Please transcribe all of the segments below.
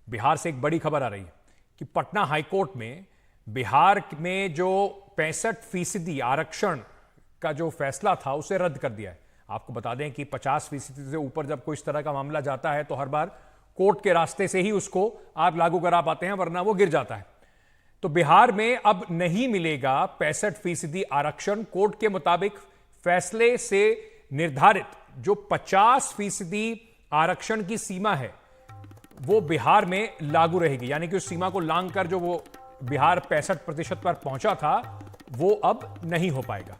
बिहार से एक बड़ी खबर आ रही है कि पटना हाईकोर्ट में बिहार में जो 65% आरक्षण का जो फैसला था उसे रद्द कर दिया है। आपको बता दें कि 50% से ऊपर जब कोई इस तरह का मामला जाता है तो हर बार कोर्ट के रास्ते से ही उसको आप लागू करा पाते हैं, वरना वो गिर जाता है। तो बिहार में अब नहीं मिलेगा 65% आरक्षण। कोर्ट के मुताबिक फैसले से निर्धारित जो 50% आरक्षण की सीमा है वो बिहार में लागू रहेगी, यानी कि उस सीमा को लांघ कर जो वो बिहार 65% पर पहुंचा था वो अब नहीं हो पाएगा।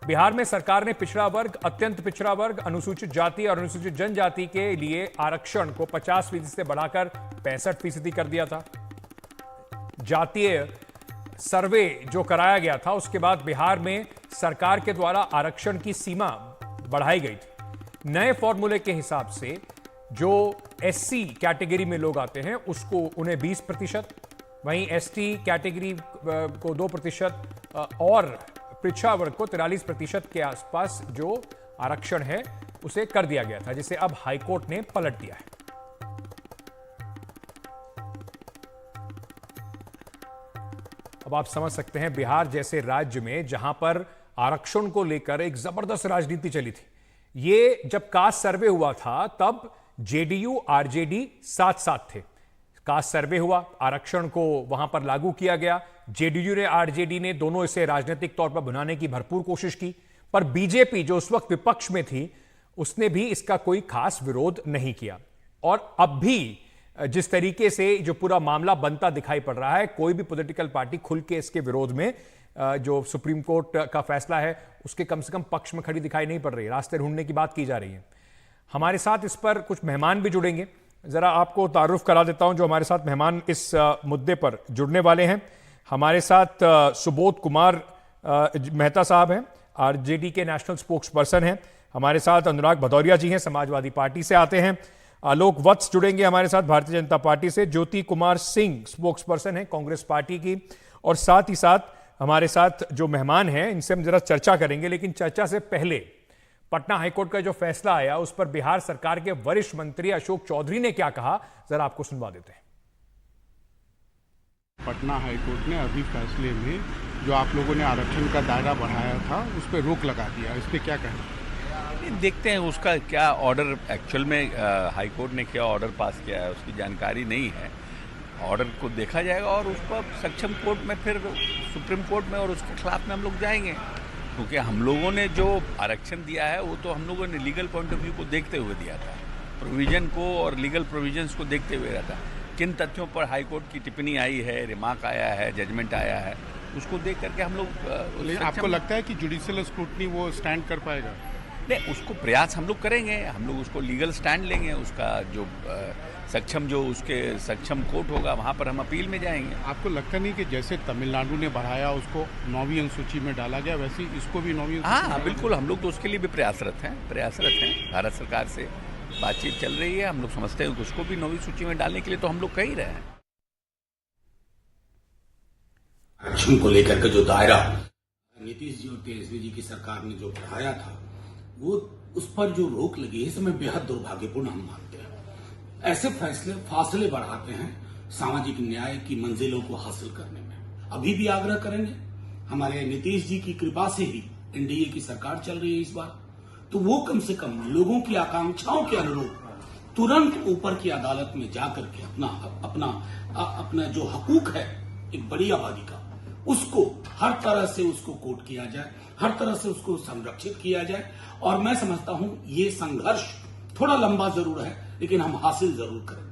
बिहार में सरकार ने पिछड़ा वर्ग, अत्यंत पिछड़ा वर्ग, अनुसूचित जाति और अनुसूचित जनजाति के लिए आरक्षण को 50% से बढ़ाकर 65% कर दिया था। जातीय सर्वे जो कराया गया था उसके बाद बिहार में सरकार के द्वारा आरक्षण की सीमा बढ़ाई गई थी। नए फॉर्मूले के हिसाब से जो एससी कैटेगरी में लोग आते हैं उसको उन्हें 20%, वहीं एसटी कैटेगरी को 2% और पिछड़ा वर्ग को 43% के आसपास जो आरक्षण है उसे कर दिया गया था, जिसे अब हाईकोर्ट ने पलट दिया है। अब आप समझ सकते हैं बिहार जैसे राज्य में जहां पर आरक्षण को लेकर एक जबरदस्त राजनीति चली थी। ये जब कास्ट सर्वे हुआ था तब जेडीयू आरजेडी साथ साथ थे। कास्ट सर्वे हुआ, आरक्षण को वहां पर लागू किया गया। जेडीयू ने आरजेडी ने दोनों इसे राजनीतिक तौर पर भुनाने की भरपूर कोशिश की, पर बीजेपी जो उस वक्त विपक्ष में थी उसने भी इसका कोई खास विरोध नहीं किया। और अब भी जिस तरीके से जो पूरा मामला बनता दिखाई पड़ रहा है, कोई भी पॉलिटिकल पार्टी खुल के इसके विरोध में जो सुप्रीम कोर्ट का फैसला है उसके कम से कम पक्ष में खड़ी दिखाई नहीं पड़ रही। रास्ते ढूंढने की बात की जा रही है। हमारे साथ इस पर कुछ मेहमान भी जुड़ेंगे। जरा आपको तारुफ करा देता हूं जो हमारे साथ मेहमान इस मुद्दे पर जुड़ने वाले हैं। हमारे साथ सुबोध कुमार मेहता साहब हैं, आरजेडी के नेशनल स्पोक्स पर्सन हैं। हमारे साथ अनुराग भदौरिया जी हैं, समाजवादी पार्टी से आते हैं। आलोक वत्स जुड़ेंगे हमारे साथ भारतीय जनता पार्टी से। ज्योति कुमार सिंह स्पोक्स पर्सन है कांग्रेस पार्टी की। और साथ ही साथ हमारे साथ जो मेहमान हैं इनसे हम जरा चर्चा करेंगे, लेकिन चर्चा से पहले पटना हाईकोर्ट का जो फैसला आया उस पर बिहार सरकार के वरिष्ठ मंत्री अशोक चौधरी ने क्या कहा, जरा आपको सुनवा देते हैं। पटना हाईकोर्ट ने अभी फैसले में जो आप लोगों ने आरक्षण का दायरा बढ़ाया था उस पर रोक लगा दिया, इस पर क्या कहना? देखते हैं उसका क्या ऑर्डर, एक्चुअल में हाईकोर्ट ने क्या ऑर्डर पास किया है उसकी जानकारी नहीं है। ऑर्डर को देखा जाएगा और उस पर सक्षम कोर्ट में, फिर सुप्रीम कोर्ट में और उसके खिलाफ में हम लोग जाएंगे, क्योंकि हम लोगों ने जो आरक्षण दिया है वो तो हम लोगों ने लीगल पॉइंट ऑफ व्यू को देखते हुए दिया था, प्रोविजन को और लीगल प्रोविजंस को देखते हुए रहा था। किन तथ्यों पर हाईकोर्ट की टिप्पणी आई है, रिमार्क आया है, जजमेंट आया है, उसको देख करके हम लोग। आपको लगता है कि जुडिशियल स्क्रूटनी वो स्टैंड कर पाएगा? नहीं, उसको प्रयास हम लोग करेंगे, हम लोग उसको लीगल स्टैंड लेंगे। उसका जो सक्षम जो उसके सक्षम कोर्ट होगा वहाँ पर हम अपील में जाएंगे। आपको लगता नहीं कि जैसे तमिलनाडु ने बढ़ाया उसको 9वीं अनुसूची में डाला गया, वैसे इसको भी 9वीं? हाँ बिल्कुल, हम लोग तो उसके लिए भी प्रयासरत हैं। भारत सरकार से बातचीत चल रही है। हम लोग समझते हैं कि उसको भी 9वीं सूची में डालने के लिए तो हम लोग कह ही रहे हैं। आरक्षण को लेकर के जो दायरा नीतीश जी और तेजस्वी जी की सरकार ने जो बढ़ाया था वो उस पर जो रोक लगी है, इस समय बेहद दुर्भाग्यपूर्ण हम मानते हैं। ऐसे फासले बढ़ाते हैं सामाजिक न्याय की मंजिलों को हासिल करने में। अभी भी आग्रह करेंगे, हमारे नीतीश जी की कृपा से ही एनडीए की सरकार चल रही है इस बार, तो वो कम से कम लोगों की आकांक्षाओं के अनुरूप तुरंत ऊपर की अदालत में जाकर के अपना जो हकूक है एक बड़ी आबादी का, उसको हर तरह से उसको कोट किया जाए, हर तरह से उसको संरक्षित किया जाए। और मैं समझता हूं ये संघर्ष थोड़ा लंबा जरूर है, लेकिन हम हासिल जरूर करेंगे।